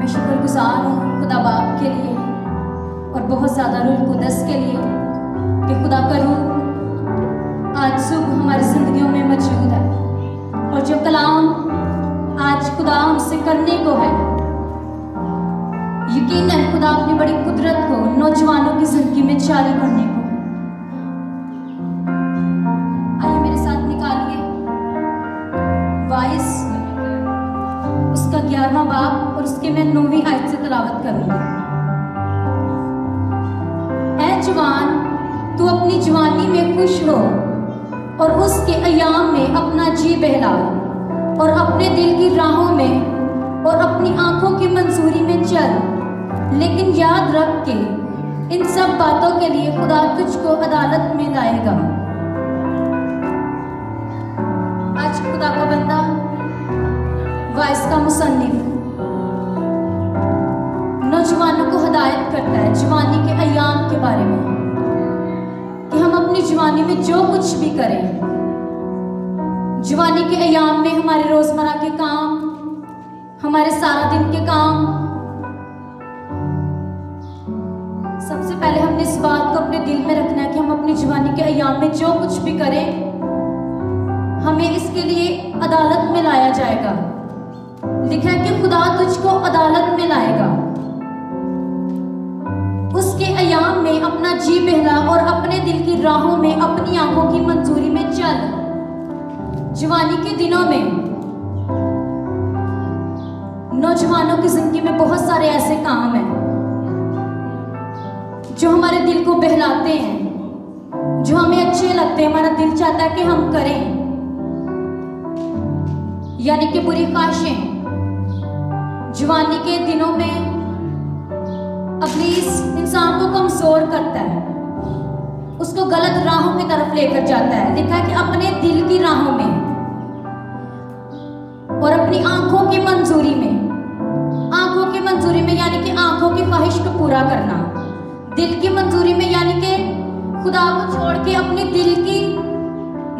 मैं शुक्रगुजार हूँ खुदा बाप के लिए और बहुत ज़्यादा रूह कुदस के लिए कि खुदा का रूह आज सुबह हमारी ज़िंदगियों में मौजूद है और जो कलाम आज खुदा हमसे करने को है, यकीनन खुदा अपनी बड़ी कुदरत को नौजवानों की ज़िंदगी में जारी करने को। आइए मेरे साथ निकालिए वाइस उसका 11वां बाब और उसके मैं 9वीं आयत से तिलावत करूंगी। ऐ जवान, तू अपनी जवानी में खुश हो और उसके अयाम में अपना जी बहला और अपने दिल की राहों में और अपनी आंखों की मंजूरी में चल। लेकिन याद रख के इन सब बातों के लिए खुदा तुझको अदालत में लाएगा। आज खुदा का बंदा वाइस का मुसन्निफ नौजवानों को हदायत करता है जवानी के अयाम के बारे में कि हम अपनी जवानी में जो कुछ भी करें, जवानी के अयाम में हमारे रोजमर्रा के काम, हमारे सारा दिन के काम, सबसे पहले हमने इस बात को अपने दिल में रखना है कि हम अपनी जवानी के अयाम में जो कुछ भी करें, हमें इसके लिए अदालत में लाया जाएगा। लिखा है कि खुदा तुझको अदालत में लाएगा। उसके अयाम में अपना जी बहला और अपने दिल की राहों में अपनी आंखों की मंजूरी में चल। जवानी के दिनों में नौजवानों की जिंदगी में बहुत सारे ऐसे काम हैं जो हमारे दिल को बहलाते हैं, जो हमें अच्छे लगते हैं, हमारा दिल चाहता है कि हम करें, यानी कि बुरी ख्वाहिशें जवानी के दिनों में अपनी इस इंसान को कमजोर करता है, उसको गलत राहों की तरफ लेकर जाता है। लिखा है कि अपने दिल की राहों में और अपनी आंखों की मंजूरी में, आंखों की मंजूरी में यानी कि आंखों की ख्वाहिश को पूरा करना, दिल की मंजूरी में यानी कि खुदा को छोड़ के अपनी दिल की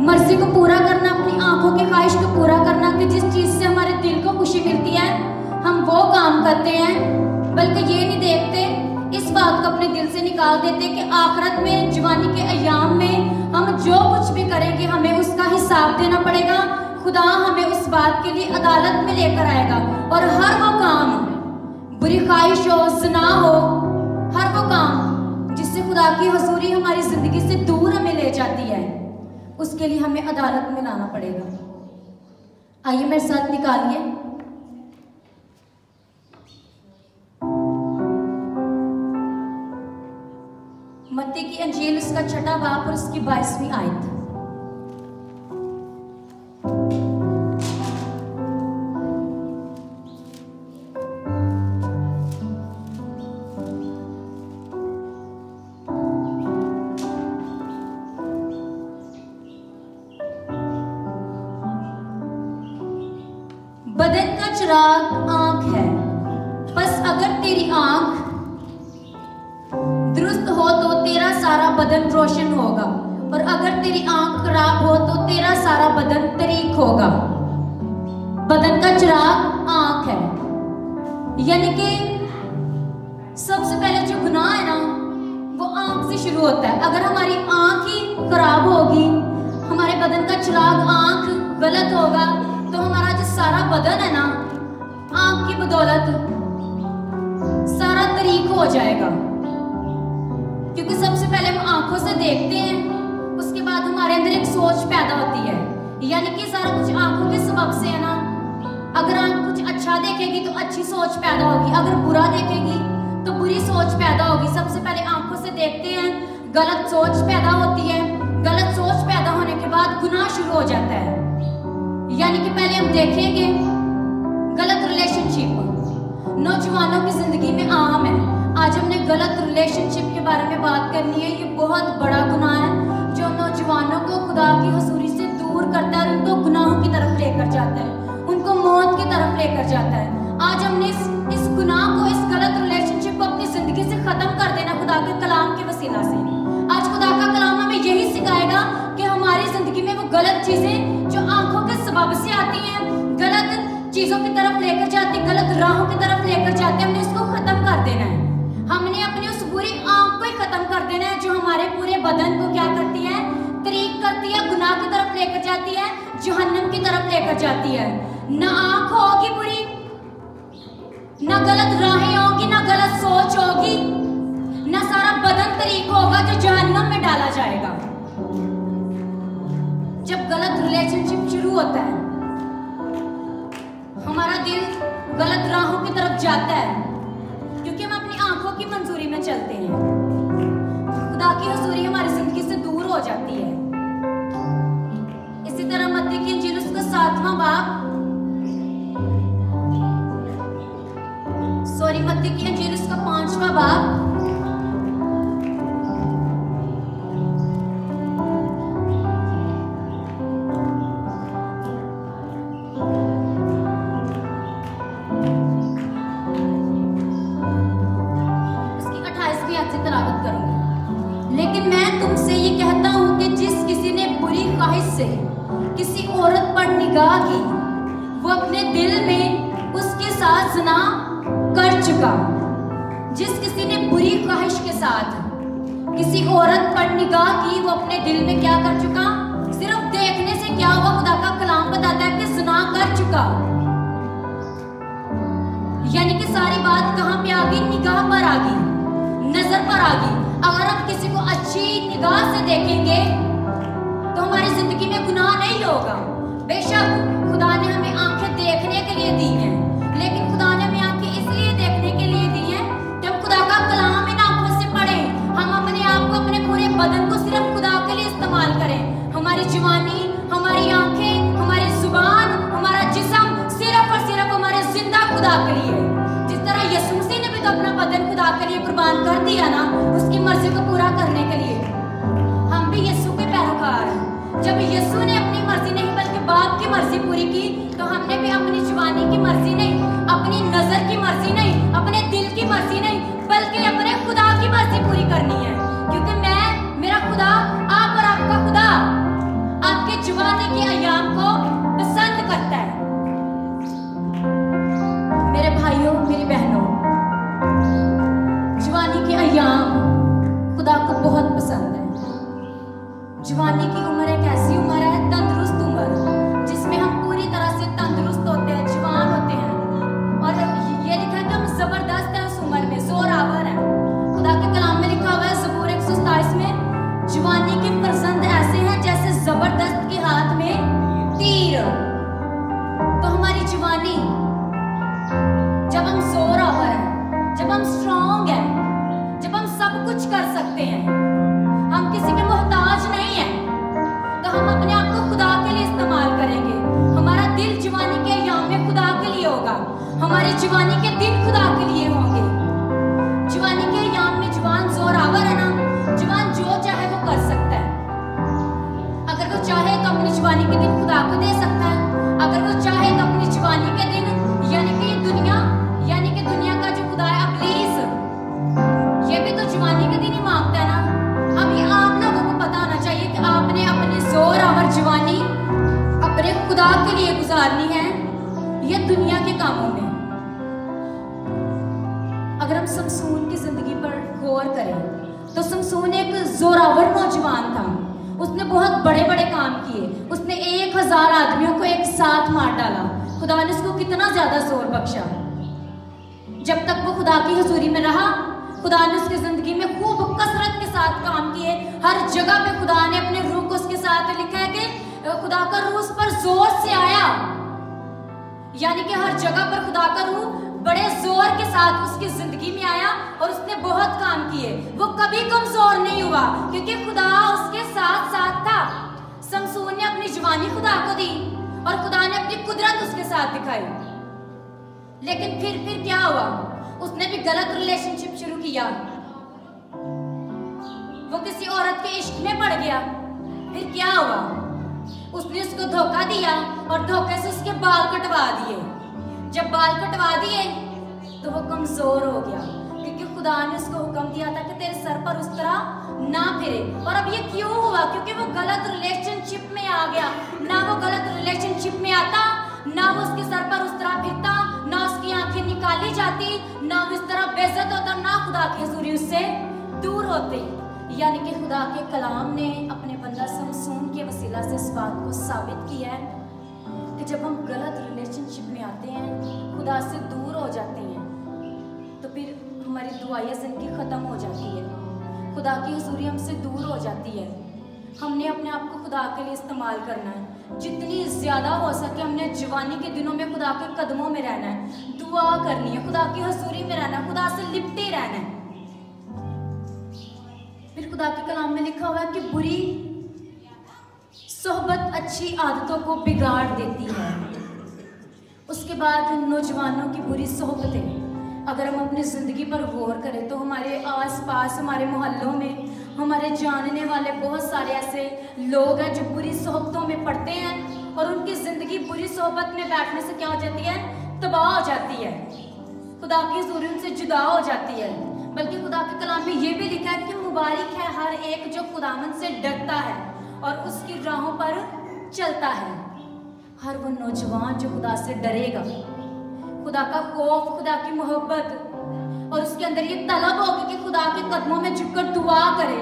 मर्जी को पूरा करना, अपनी आंखों की ख्वाहिश को पूरा करना कि जिस चीज से हमारे दिल को खुशी मिलती है हम वो काम करते हैं, बल्कि ये नहीं देखते, इस बात को अपने दिल से निकाल देते कि आखिरत में जवानी के अयाम में हम जो कुछ भी करेंगे हमें उसका हिसाब देना पड़ेगा। खुदा हमें उस बात के लिए अदालत में लेकर आएगा और हर वो काम, बुरी ख्वाहिश हो, ज़िना हो, हर वो काम जिससे खुदा की हुजूरी हमारी जिंदगी से दूर हमें ले जाती है, उसके लिए हमें अदालत में लाना पड़ेगा। आइए मेरे साथ निकालिए मत्ती की अंजील उसका 6वां बाब और उसकी 22वीं आयत। बदन का चिराग आंख है, बस अगर तेरी आंख दुरुस्त हो तो तेरा सारा बदन रोशन होगा और अगर तेरी आंख खराब हो तो तेरा सारा बदन तरीक होगा। बदन का चिराग आंख है, यानी कि सबसे पहले जो गुनाह है ना वो आंख से शुरू होता है। अगर हमारी आंख ही खराब होगी, हमारे बदन का चिराग आंख गलत होगा तो हमारा जो सारा बदन है ना आंख की बदौलत सारा तरीक हो जाएगा, क्योंकि सबसे पहले हम आंखों से देखते हैं, उसके बाद हमारे अंदर एक सोच पैदा होती है, यानी कि सारा कुछ आंखों के सबब से है ना। अगर आंख कुछ अच्छा देखेगी तो अच्छी सोच पैदा होगी, अगर बुरा देखेगी तो बुरी सोच पैदा होगी। सबसे पहले आंखों से देखते हैं, गलत सोच पैदा होती है, गलत सोच पैदा होने के बाद गुनाह शुरू हो जाता है, यानी कि पहले हम देखेंगे गलत रिलेशनशिप नौजवानों की जिंदगी में आम है। आज हमने गलत रिलेशनशिप के बारे में बात करनी है। ये बहुत बड़ा गुनाह है जो नौजवानों को खुदा की हुजूरी से दूर करता है और उनको गुनाहों की तरफ लेकर जाता है, उनको मौत की तरफ लेकर जाता है। आज हमने इस गुनाह को, इस गलत रिलेशनशिप को अपनी जिंदगी से खत्म कर देना खुदा के कलाम के वसीला से। आज खुदा का कलाम हमें यही सिखाएगा कि हमारी जिंदगी में वो गलत चीजें जो आंखों के सबब से आती हैं, गलत चीजों की तरफ लेकर जाती, गलत राहों की तरफ लेकर जाते हैं, ही खत्म कर देना है, जो हमारे पूरे बदन को क्या करती है, तरीक करती है, गुनाह की तरफ लेकर जाती है, जहन्नम की तरफ लेकर जाती है। ना आंख होगी बुरी, ना गलत राहें होगी, ना गलत सोच होगी, ना सारा बदन तरीक होगा जो जहन्नम में डाला जाएगा। जब गलत रिलेशनशिप शुरू होता है, हमारा दिल गलत राहों की तरफ जाता है, क्योंकि हम अपनी आंखों की मंजूरी में चलते हैं। खुदा की हुजूरी हमारी जिंदगी से दूर हो जाती है। इसी तरह मत्ती की इंजील उसका 7वां बाब, मत्ती की इंजील उसका 5वां बाब, लेकिन मैं तुमसे ये कहता हूं कि जिस किसी ने बुरी ख्वाहिश से किसी औरत पर निगाह की, वो अपने दिल में उसके साथ ज़िना कर चुका। जिस किसी ने बुरी ख्वाहिश के साथ किसी औरत पर निगाह की, वो अपने दिल में क्या कर चुका? सिर्फ देखने से क्या हुआ? खुदा का कलाम बताता है कि ज़िना कर चुका। यानी कि सारी बात कहां पे आ गई? निगाह पर आ गई, नजर पर आ गई। अगर हम किसी को अच्छी निगाह से देखेंगे तो हमारी जिंदगी में गुनाह नहीं होगा। बेशक खुदा ने हमें आंखें देखने के लिए दी हैं, लेकिन खुदा ने हमें आंखें इसलिए देखने के लिए दी हैं कि हम खुदा का कलाम इन आंखों से पढ़ें। हम अपने आप को, अपने पूरे बदन को सिर्फ खुदा के लिए इस्तेमाल करें। हमारी जवानी, हमारी आंखें, हमारी जुबान, हमारा जिस्म सिर्फ और सिर्फ हमारे जिंदा खुदा के लिए। जिस तरह यीशु मसीह ने भी तो अपना बदन खुदा के लिए कुर्बान कर दिया ना, उसकी मर्जी को पूरा करने के लिए। हम भी यीशु के पैरोकार हैं। जब यीशु ने अपनी मर्जी नहीं बल्कि बाप की मर्जी पूरी की, तो हमने भी अपनी जवानी की मर्जी नहीं, अपनी नजर की मर्जी नहीं, अपने दिल की मर्जी नहीं, बल्कि अपने खुदा की मर्जी पूरी करनी है। क्योंकि मैं, मेरा खुदा, आप और आपका खुदा आपके जवानी के अयाम को पसंद करता है। मेरे भाइयों, मेरी बहनों, जवानी के अयाम खुदा को बहुत पसंद है। जवानी की उम्र एक ऐसी उम्र है, तंदुरुस्त उम्र, जिसमें हम पूरी तरह से तंदुरुस्त होते हैं, जवान होते हैं। और ये लिखा है कि हम जबरदस्त हैं उस उम्र में, जोरावर हैं। खुदा के कलाम में लिखा हुआ है ज़बूर 127 में, जवानी के फर्जंद ऐसे हैं जैसे जबरदस्त के हाथ में तीर। तो हमारी जवानी, जब हम जोरावर हैं, जब हम स्ट्रॉन्ग हैं, जब हम सब कुछ कर सकते हैं, हम किसी के मोहताज नहीं हैं, तो हम अपने आप को खुदा के लिए इस्तेमाल करेंगे। हमारा दिल जवानी के अयाम में खुदा के लिए होगा, हमारी जवानी के दिन खुदा के लिए होंगे। जवानी के अयाम में जवान जोरावर है ना, जवान जो चाहे वो कर सकता है। अगर वो चाहे तो अपनी जवानी के दिन खुदा को दे सकता है। अगर वो चाहे तो अपनी जवानी के दिन, यानी कि दुनिया का जो खुदा है इब्लीस, ये भी तो जवानी के दिन ही मांगता है ना। अब ये आप लोगों को पता होना चाहिए कि आपने अपनी जोरावर जवानी अपने खुदा के लिए गुजारनी है या दुनिया के कामों में। अगर हम समसून की जिंदगी पर गौर करें तो समसून एक जोरावर नौजवान था। उसने बहुत बड़े बड़े काम किए। उसने 1000 आदमियों को एक साथ मार डाला। खुदा ने उसको कितना ज्यादा जोर बख्शा। जब तक वो खुदा की हुजूरी में रहा, खुदा ने उसकी जिंदगी में खूब कसरत के साथ काम किए। हर जगह पे खुदा ने अपने रूह को उसके साथ, लिखा है कि खुदा का रूह उस पर जोर से आया, यानी कि हर जगह पर खुदा का रूह बड़े जोर के साथ उसकी जिंदगी में आया और उसने बहुत काम किए। वो कभी कमजोर नहीं हुआ क्योंकि खुदा उसके साथ साथ था। समसून ने अपनी जवानी खुदा को दी और खुदा ने अपनी कुदरत उसके साथ दिखाई। लेकिन फिर क्या हुआ? उसने भी गलत रिलेशनशिप शुरू किया। वो किसी औरत के इश्क में पड़ गया। फिर क्या हुआ? उसने उसको धोखा दिया और धोखे से उसके बाल कटवा दिए। जब बाल कटवा दिए तो वो कमजोर हो गया क्योंकि खुदा ने उसको हुक्म दिया था कि तेरे सर पर उस तरह ना फिरे। और अब ये क्यों हुआ? क्योंकि वो गलत रिलेशनशिप में आ गया। ना वो गलत रिलेशनशिप में आता, ना वो उसके सर पर उस तरह फिरता, ना उसकी आंखें निकाली जाती, ना वो इस तरह बेइज्जत होता, ना खुदा की हुजूरी उससे दूर होते, यानी कि खुदा के कलाम ने अपने बंदा समसून के वसीला से इस बात को साबित किया है कि जब हम गलत रिलेशनशिप में आते हैं, खुदा से दूर हो जाते हैं, तो फिर हमारी दुआएं जिंदगी ख़त्म हो जाती है, खुदा की हुजूरी हमसे दूर हो जाती है। हमने अपने आप को खुदा के लिए इस्तेमाल करना है, जितनी ज़्यादा हो सके हमने जवानी के दिनों में खुदा के कदमों में रहना है, दुआ करनी है, खुदा की हुजूरी में रहना है, खुदा से लिपटे रहना है। फिर खुदा के कलाम में लिखा हुआ है कि बुरी सोहबत अच्छी आदतों को बिगाड़ देती है। उसके बाद नौजवानों की बुरी सोहबतें, अगर हम अपनी ज़िंदगी पर गौर करें तो हमारे आसपास, हमारे मोहल्लों में हमारे जानने वाले बहुत सारे ऐसे लोग हैं जो बुरी सोहबतों में पड़ते हैं और उनकी ज़िंदगी बुरी सोहबत में बैठने से क्या हो जाती है? तबाह हो जाती है, खुदा की हुजूरी उनसे जुदा हो जाती है। बल्कि खुदा के कलाम में ये भी लिखा है कि मुबारक है हर एक जो खुदावंद से डरता है और उसकी राहों पर चलता है। हर वो नौजवान जो खुदा से डरेगा, खुदा का खौफ, खुदा की मोहब्बत, और उसके अंदर ये तलब होगी कि खुदा के कदमों में झुककर दुआ करे,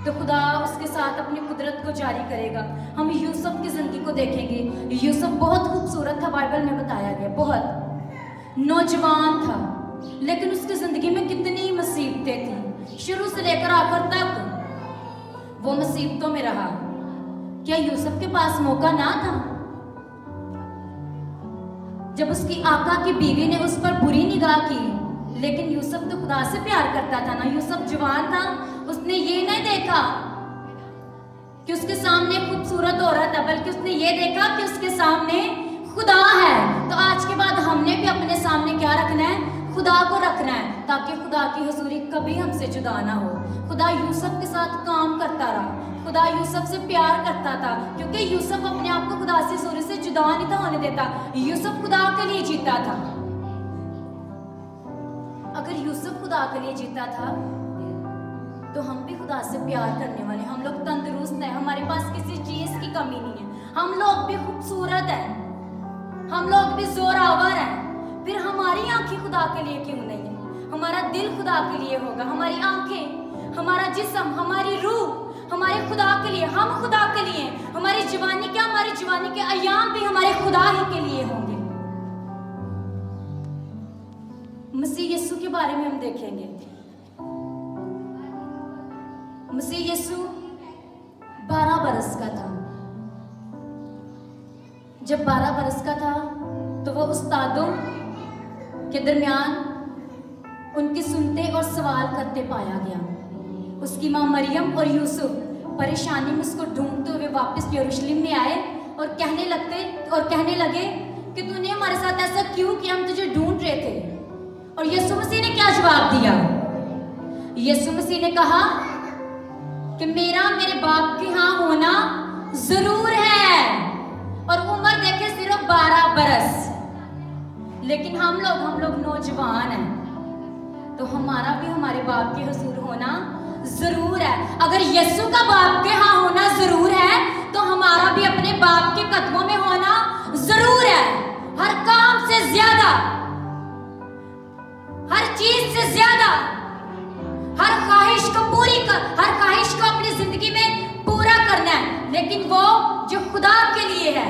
तो खुदा उसके साथ अपनी कुदरत को जारी करेगा। हम यूसुफ की जिंदगी को देखेंगे। यूसुफ बहुत खूबसूरत था, बाइबल में बताया गया, बहुत नौजवान था, लेकिन उसकी जिंदगी में कितनी मुसीबतें थी। शुरू से लेकर आखिर तक वो मुसीबतों में रहा। क्या यूसुफ के पास मौका ना था? जब उसकी आका की बीवी ने उस पर बुरी निगाह की, लेकिन यूसुफ तो खुदा से प्यार करता था ना। यूसुफ जवान था, उसने ये नहीं देखा कि उसके सामने खूबसूरत औरत है, बल्कि उसने ये देखा कि उसके सामने खुदा है। तो आज के बाद हमने भी अपने सामने क्या रखना है? खुदा को रखना है, ताकि खुदा की हुजूरी कभी हमसे जुदा ना हो। खुदा यूसुफ के साथ काम करता रहा, खुदा यूसुफ से प्यार करता था, क्योंकि यूसुफ अपने आप को खुदा से हुजूरी से जुदा नहीं था होने देता। यूसुफ खुदा के लिए जीता था। अगर यूसुफ खुदा के लिए जीता था, तो हम भी खुदा से प्यार करने वाले। हम लोग तंदुरुस्त हैं, हमारे पास किसी चीज की कमी नहीं है, हम लोग भी खूबसूरत हैं, हम लोग भी जोरावर हैं। फिर हमारी आंखें खुदा के लिए क्यों नहीं है? हमारा दिल खुदा के लिए होगा, हमारी आंखें, हमारा जिस्म, हमारी रूह हमारे खुदा के लिए, हम खुदा के लिए। हमारी जवानी क्या, हमारी जवानी के अयाम भी हमारे खुदा ही के लिए होंगे। मसीह यीशु के बारे में हम देखेंगे। मसीह यीशु 12 बरस का था। जब 12 बरस का था तो वह उस्तादों के दरमियान उनकी सुनते और सवाल करते पाया गया। उसकी माँ मरियम और यूसुफ परेशानी में उसको ढूंढते हुए वापस यरूशलेम में आए और कहने लगे कि तूने हमारे साथ ऐसा क्यों किया, हम तुझे ढूंढ रहे थे। और यीशु मसीह ने क्या जवाब दिया? यीशु मसीह ने कहा कि मेरा मेरे बाप के यहाँ होना जरूर है, और उम्र देखे सिर्फ 12 बरस, लेकिन हम लोग नौजवान हैं, तो हमारा भी हमारे बाप के हुजूर होना जरूर है। अगर यीशु का बाप के यहाँ होना जरूर है, तो हमारा भी अपने बाप के कदमों में होना जरूर है। हर काम से ज्यादा, हर चीज से ज्यादा, हर ख्वाहिश को अपनी जिंदगी में पूरा करना है, लेकिन वो जो खुदा के लिए है।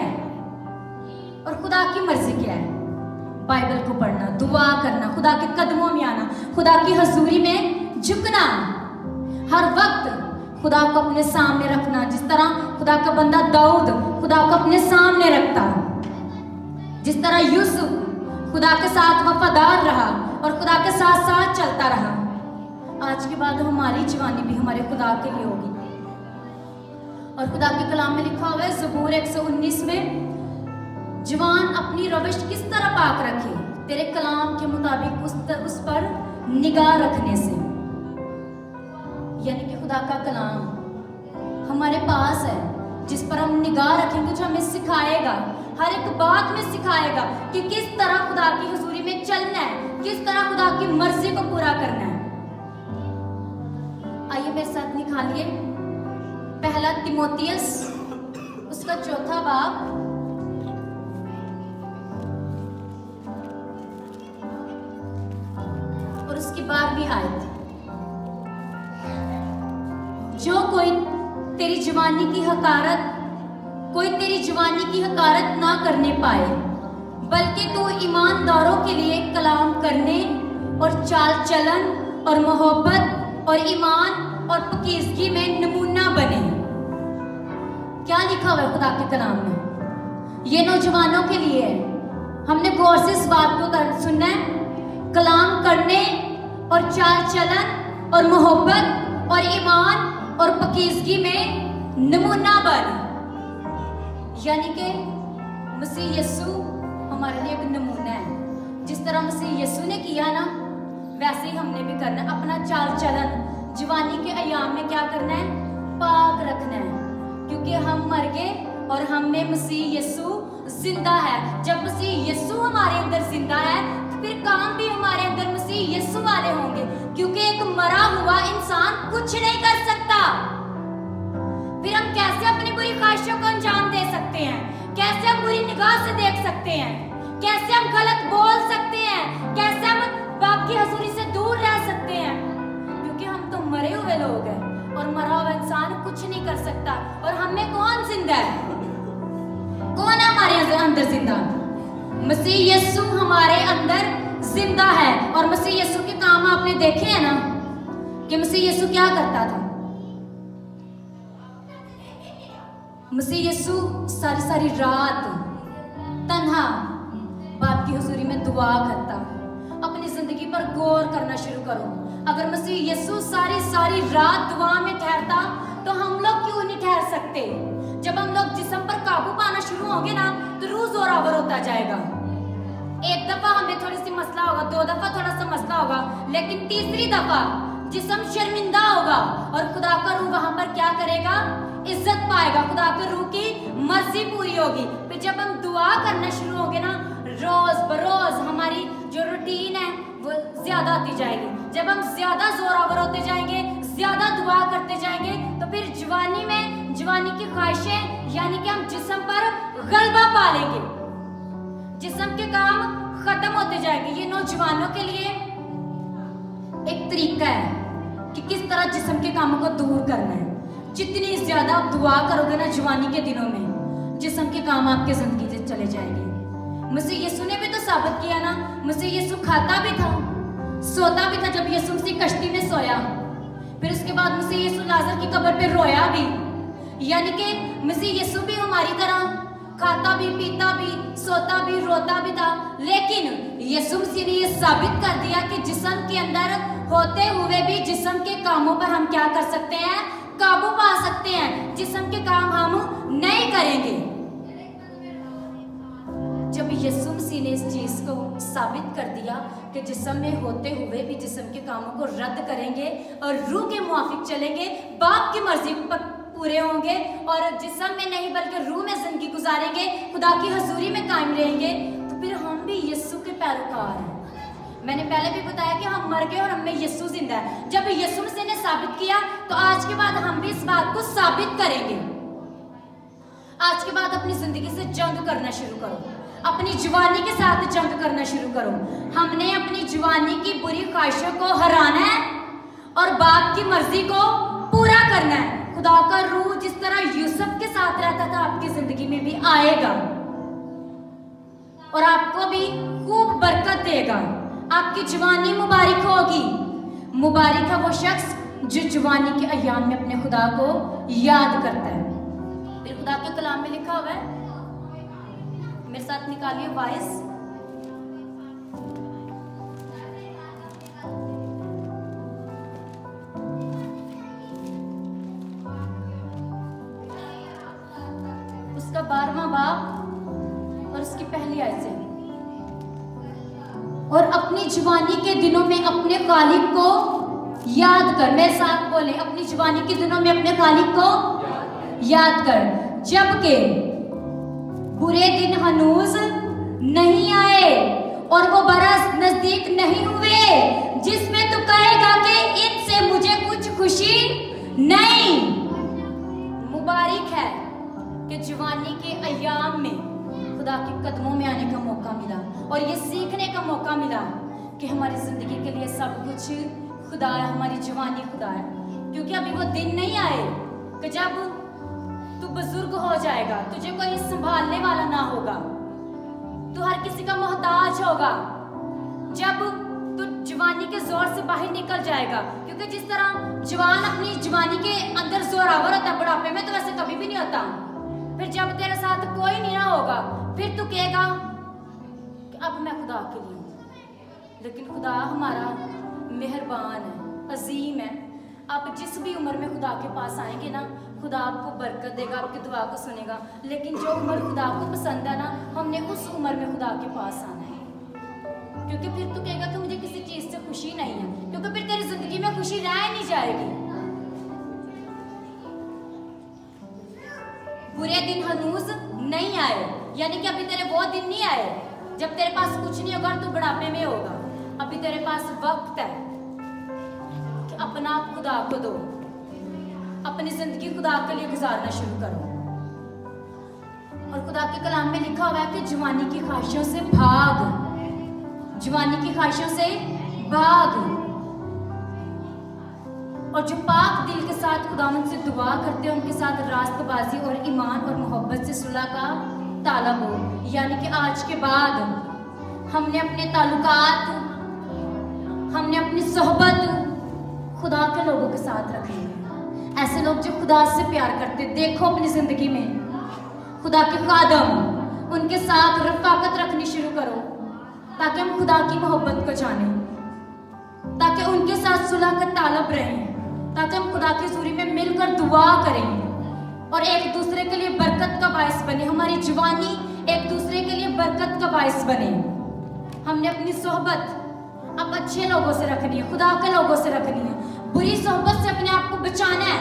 और खुदा की मर्जी क्या है? बाइबल को पढ़ना, दुआ करना, खुदा के कदमों में आना, खुदा की हजूरी में झुकना, हर वक्त खुदा को अपने सामने रखना। जिस तरह खुदा का बंदा दाऊद खुदा को अपने सामने रखता, जिस तरह यूसुफ खुदा के साथ वफादार रहा और खुदा के साथ साथ चलता रहा। आज के बाद हमारी जवानी भी हमारे खुदा के लिए होगी। और खुदा के कलाम में लिखा हुआ है ज़बूर 119 में, जवान अपनी रविश किस तरह पाक रखे, तेरे कलाम के मुताबिक उस पर निगाह रखने से। यानी कि खुदा का कलाम हमारे पास है, जिस पर हम निगाह रखेंगे, जो हमें सिखाएगा, हर एक बात में सिखाएगा कि किस तरह खुदा की हुजूरी में चलना है, किस तरह खुदा की मर्जी को पूरा करना है। आइए मेरे साथ निकालिए पहला तिमोथियस उसका 4था बाब और उसकी 12वीं आयत। जो कोई तेरी जवानी की हकारत ना करने पाए, बल्कि तू ईमानदारों के लिए कलाम करने और चाल चलन और मोहब्बत और ईमान और पाकीज़गी में नमूना बने। क्या लिखा हुआ है खुदा के कलाम में? ये नौजवानों के लिए है। हमने गौर से इस बात को सुनना है। कलाम करने और चाल चलन और मोहब्बत और ईमान और पाकीज़गी में नमूना बने। यानी कि मसीह यीशु हमारे लिए एक नमूना है। जिस तरह मसीह यीशु ने किया ना, वैसे ही हमने भी करना है। अपना चाल चलन जवानी के अयाम में क्या करना है? पाक रखना है, क्योंकि हम मर गए और हम में मसीह यीशु जिंदा है। जब मसीह यीशु हमारे अंदर जिंदा है तो फिर काम भी हमारे अंदर मसीह यीशु वाले होंगे, क्योंकि एक मरा हुआ इंसान कुछ नहीं कर सकता। फिर हम कैसे अपनी बुरी ख्वाहिशों को अंजाम दे सकते हैं? कैसे हम बुरी निगाह से देख सकते हैं? कैसे हम गलत बोल सकते हैं? कैसे हम बाप की हजूरी से दूर रह सकते हैं? क्योंकि हम तो मरे हुए लोग हैं और मरा हुआ इंसान कुछ नहीं कर सकता। और हमें कौन जिंदा है? कौन है हमारे अंदर जिंदा? मसीह यीशु हमारे अंदर जिंदा है। और मसीह यीशु के काम आपने देखे हैं ना, कि मसीह यीशु क्या करता था? मसीह यीशु सारी रात तन्हा बाप की हुजूरी में दुआ करता। अपनी जिंदगी पर गौर करना शुरू करो। अगर मसीह यीशु सारी रात दुआ में ठहरता तो हम लोग क्यों नहीं ठहर सकते? जब हम लोग जिस्म पर काबू पाना शुरू होंगे ना, तो रूह जोरावर होता जाएगा। एक दफा हमें थोड़ी सी मसला होगा, 2 दफा थोड़ा सा मसला होगा, लेकिन तीसरी दफा जिस्म शर्मिंदा होगा और खुदा का रूह वहां पर क्या करेगा? इज्जत पाएगा। खुदा की रूह की मर्जी पूरी होगी। फिर जब हम दुआ करना शुरू होंगे ना, रोज बरोज हमारी जो रूटीन है वो ज्यादा आती जाएगी। जब हम ज्यादा जोरावर होते जाएंगे, ज्यादा दुआ करते जाएंगे, तो फिर जवानी की ख्वाहिशें यानी कि हम जिस्म पर गलबा पा लेंगे। जिस्म के काम खत्म होते जाएंगे। ये नौजवानों के लिए एक तरीका है कि किस तरह जिस्म के कामों को दूर करना है। जितनी ज्यादा आप दुआ करोगे ना जवानी के दिनों में, जिस्म के काम आपके जिंदगी से चले जाएंगे। मसीह यीशु ने भी तो साबित किया ना। मसीह यीशु खाता भी था, सोता भी था। जब यीशु मसीह कश्ती में सोया, फिर उसके बाद मसीह यीशु लाजर की कब्र पे रोया भी। यानी कि मसीह यीशु भी हमारी तरह खाता भी, पीता भी, सोता भी, रोता भी था। लेकिन यीशु मसीह ने ये साबित कर दिया कि जिस्म के अंदर होते हुए भी जिस्म के कामों पर हम क्या कर सकते हैं? काबू पा सकते हैं। जिस्म के काम हम नहीं करेंगे। जब यीशु मसीह ने इस चीज को साबित कर दिया कि जिस्म में होते हुए भी जिस्म के कामों को रद्द करेंगे और रूह के मुआफिक चलेंगे, बाप की मर्जी पर पूरे होंगे और जिस्म में नहीं बल्कि रूह में जिंदगी गुजारेंगे, खुदा की हजूरी में कायम रहेंगे, तो फिर हम भी यीशु के पैरोकार हैं। मैंने पहले भी बताया कि हम मर गए और हमें यीशु जिंदा है। जब यीशु मसीह ने साबित किया तो आज के बाद हम भी इस बात को साबित करेंगे। आज के बाद अपनी जिंदगी से जंग करना शुरू करो। अपनी जवानी के साथ जंग करना शुरू करो। हमने अपनी जवानी की बुरी ख्वाहिशों को हराना है और बाप की मर्जी को पूरा करना है। खुदा का रूह जिस तरह यूसुफ के साथ रहता था आपकी जिंदगी में भी आएगा और आपको भी खूब बरकत देगा। आपकी जवानी मुबारक होगी। मुबारक है वो शख्स जो जवानी के अय्याम में अपने खुदा को याद करता है। फिर खुदा के कलाम में लिखा हुआ है, मेरे साथ निकालिए वाइस। उसका 12वां बाब और उसकी पहली आयत से, और अपनी जवानी के दिनों में अपने खालिक को याद कर। मेरे साथ बोले, अपनी जवानी के दिनों में अपने खालिक को याद कर, जबकि बुरे दिन हनूज नहीं आए और वो बरस नजदीक नहीं हुए जिसमें तू कहेगा कि इनसे मुझे कुछ खुशी नहीं। मुबारक है कि जवानी के अय्याम में खुदा के कदमों में आने का मौका मिला और ये सीखने का मौका मिला कि हमारी जिंदगी के लिए सब कुछ खुदा है, हमारी जवानी खुदा है। क्योंकि अभी वो दिन नहीं आए कि जब तू बुजुर्ग हो जाएगा, तुझे कोई संभालने वाला ना होगा, तू हर किसी का मोहताज होगा। जब तू जवानी के जोर से बाहर निकल जाएगा, क्योंकि जिस तरह जवान अपनी जवानी के अंदर जोरावर होता है, बुढ़ापे में तो वैसे कभी भी नहीं होता। फिर जब तेरे साथ कोई नहीं ना होगा, फिर तू कहेगा कि अब मैं खुदा के लिए हूं। लेकिन खुदा हमारा मेहरबान है, अजीम है। आप जिस भी उम्र में खुदा के पास आएंगे ना, खुदा आपको बरकत देगा, आपकी दुआ को सुनेगा। लेकिन जो उम्र खुदा को पसंद है ना, हमने उस उम्र में खुदा के पास आना है। क्योंकि फिर तू कहेगा कि मुझे किसी चीज से खुशी नहीं है, क्योंकि फिर तेरी जिंदगी में खुशी रह नहीं जाएगी। बुरे दिन हनूज नहीं आए, यानी कि अभी तेरे वो दिन नहीं आए जब तेरे पास कुछ नहीं होगा और तू बुढ़ापे में होगा। अभी तेरे पास वक्त है कि अपना आप खुदा को दो, अपनी जिंदगी खुदा के लिए गुजारना शुरू करो। और खुदा के कलाम में लिखा हुआ है कि जवानी की ख्वाहिशों से भाग, जवानी की ख्वाहिशों से भाग। और जो पाक दिल के साथ खुदावंद से दुआ करते हैं, उनके साथ रास्तबाजी और ईमान और मोहब्बत से सुलह का तालब हो। यानी कि आज के बाद हमने अपने ताल्लुकात, हमने अपनी सोहबत खुदा के लोगों के साथ रखनी है। ऐसे लोग जो खुदा से प्यार करते, देखो अपनी जिंदगी में खुदा के खादम, उनके साथ रफाकत रखनी शुरू करो, ताकि हम खुदा की मोहब्बत को जानें, ताकि उनके साथ सुलह का तालब रहें, ताकि हम खुदा की हज़ूरी में मिलकर दुआ करें और एक दूसरे के लिए बरकत का बायस बने। हमारी जवानी एक दूसरे के लिए बरकत का बायस बने। हमने अपनी सोहबत अब अच्छे लोगों से रखनी है, खुदा के लोगों से रखनी है। बुरी सोहबत से अपने आप को बचाना है।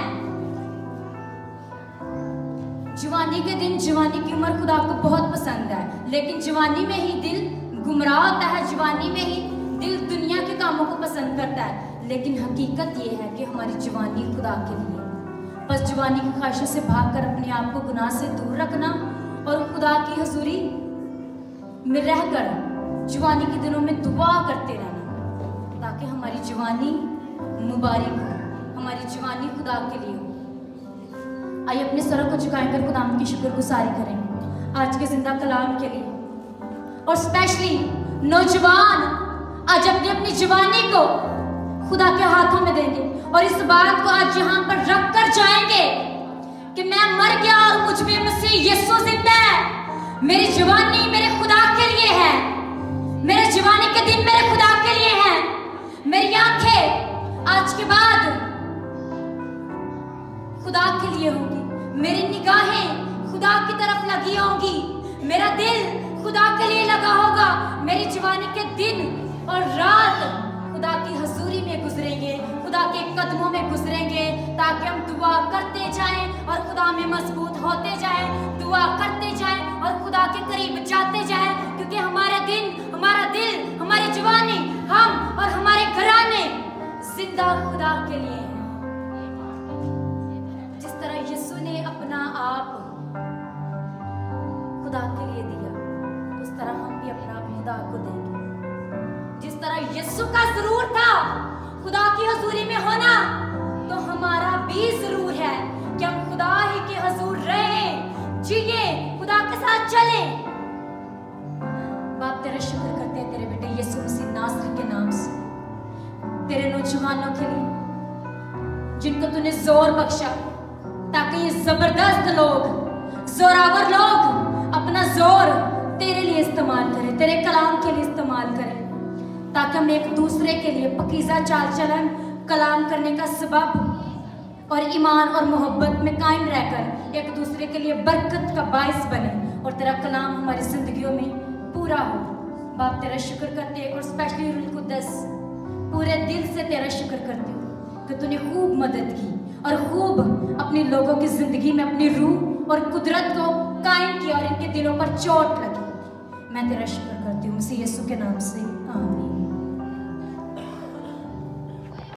जवानी के दिन, जवानी की उम्र खुदा को बहुत पसंद है, लेकिन जवानी में ही दिल गुमराह होता है, जवानी में ही दिल दुनिया के कामों को पसंद करता है। लेकिन हकीकत ये है कि हमारी जवानी खुदा के लिए। बस जवानी की ख्वाहिशों से भागकर अपने आप को गुनाह से दूर रखना और खुदा की हजूरी में रहकर जवानी के दिनों में दुआ करते रहना, ताकि हमारी जवानी मुबारक हो, हमारी जवानी खुदा के लिए हो। आइए अपने सरों को झुकाकर खुदा की शुक्रगुजारी करें आज के जिंदा कलाम के लिए। और स्पेशली नौजवान आज अपनी अपनी जवानी को खुदा के हाथों में देंगे और इस बात को आज यहाँ पर रख कर जाएंगे कि मैं मर गया और मुझ में मसीह यीशु जिंदा है। मेरी जवानी मेरे खुदा के लिए है, मेरे जवानी के दिन मेरे खुदा के लिए हैं। मेरी आंखें आज के बाद खुदा के लिए होंगी, मेरी निगाहें खुदा की तरफ लगी होंगी, मेरा दिल खुदा के लिए लगा होगा। मेरी जवानी के दिन और रात खुदा की हजूरी में गुजरेंगे, खुदा के कदमों में गुजरेंगे, ताकि हम दुआ करते जाएं और खुदा में मजबूत होते जाएं, दुआ करते जाएं और खुदा के करीब जाते जाएं। क्योंकि हमारा दिन, हमारा दिल, हमारी जवानी, हम और हमारे घराने जिंदा खुदा के लिए हैं। जिस तरह यीशु ने अपना आप खुदा के लिए दिया, उस तरह हम भी अपना आप खुदा को देंगे। जिस तरह यीशु का जरूर था खुदा की हजूरी में होना, तो हमारा भी जरूर है कि हम खुदा ही के हजूर रहें, जिए, खुदा के साथ चलें। बाप तेरा शुक्र करते हैं तेरे बेटे यीशु मसीह नासरी के नाम से, तेरे नौजवानों के लिए जिनको तूने जोर बख्शा, ताकि ये जबरदस्त लोग, जोरावर लोग अपना जोर तेरे लिए इस्तेमाल करें, तेरे कलाम के लिए इस्तेमाल करें, ताकि हम एक दूसरे के लिए पकीज़ा चाल चलन कलाम करने का सबब और ईमान और मोहब्बत में कायम रहकर एक दूसरे के लिए बरकत का बायस बने और तेरा कलाम हमारी जिंदगियों में पूरा हो। बाप तेरा शुक्र करते और स्पेशली रूह कुद्दस पूरे दिल से तेरा शुक्र करते हो कि तूने खूब मदद की और खूब अपने लोगों की जिंदगी में अपनी रूह और कुदरत को कायम किया और इनके दिलों पर चोट लगी। मैं तेरा शुक्र करती हूँ मसीह यीशु के नाम से, आमीन।